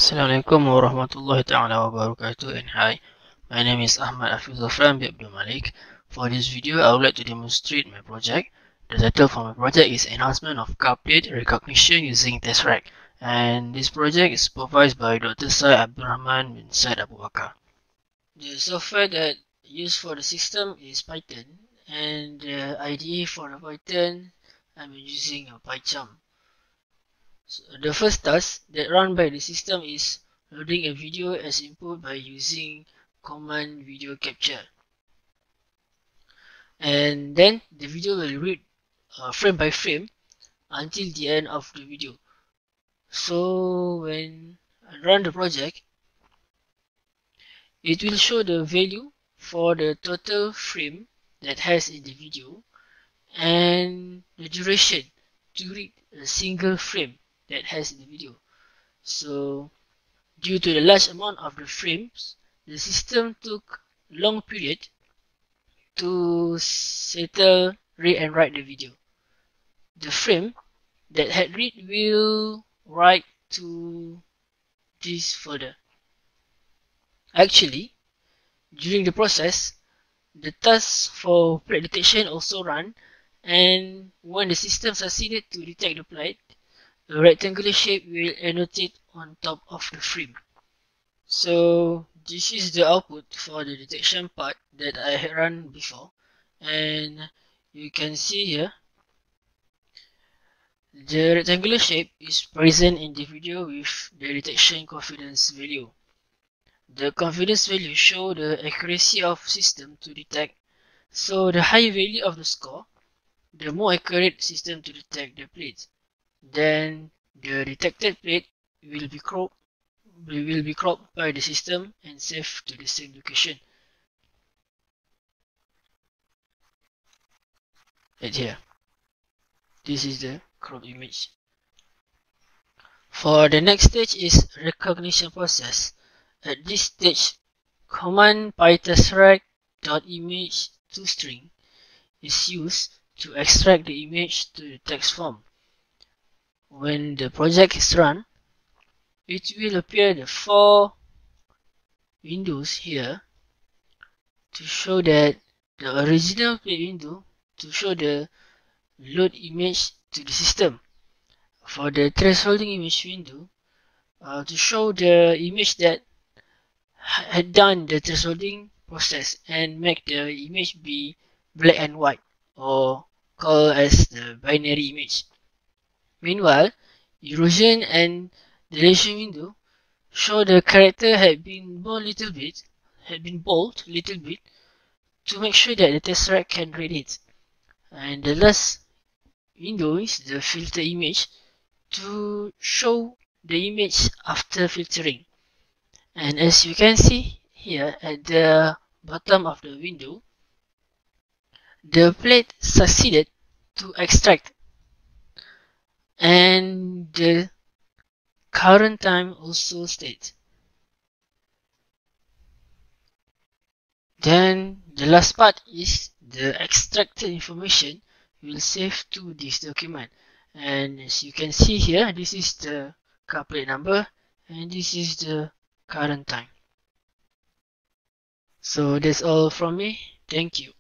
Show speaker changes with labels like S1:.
S1: Assalamualaikum warahmatullahi ta'ala wabarakatuh, and hi, my name is Ahmad Afizulfram Abdul Malik. For this video, I would like to demonstrate my project. The title for my project is Enhancement of Car Plate Recognition using Tesseract, and this project is supervised by Dr. Syed Rahman and Syed Bakar. The software that used for the system is Python, and the IDE for the Python I'm using a PyCharm. So the first task that run by the system is loading a video as input by using command video capture, and then the video will read frame by frame until the end of the video. So when I run the project, it will show the value for the total frame that has in the video and the duration to read a single frame that has in the video. So due to the large amount of the frames, the system took long period to settle, read and write the video. The frame that had read will write to this folder. Actually, during the process, the task for plate detection also run, and when the system succeeded to detect the plate, a rectangular shape will annotate on top of the frame. So this is the output for the detection part that I had run before, and you can see here the rectangular shape is present in the video with the detection confidence value. The confidence value show the accuracy of system to detect. So the higher value of the score, the more accurate system to detect the plate. Then the detected plate will be cropped by the system and saved to the same location. Right here. This is the crop image. For the next stage is recognition process. At this stage, command pytesseract.image toString is used to extract the image to the text form. When the project is run, it will appear the 4 windows here to show that the original plate window to show the load image to the system. For the thresholding image window to show the image that had done the thresholding process and make the image be black and white, or called as the binary image. Meanwhile, erosion and deletion window show the character had been bold little bit to make sure that the Tesseract can read it. And the last window is the filter image to show the image after filtering. And as you can see here at the bottom of the window, the plate succeeded to extract, and the current time also states. Then the last part is the extracted information will save to this document, and as you can see here, this is the car plate number and this is the current time. So that's all from me. Thank you.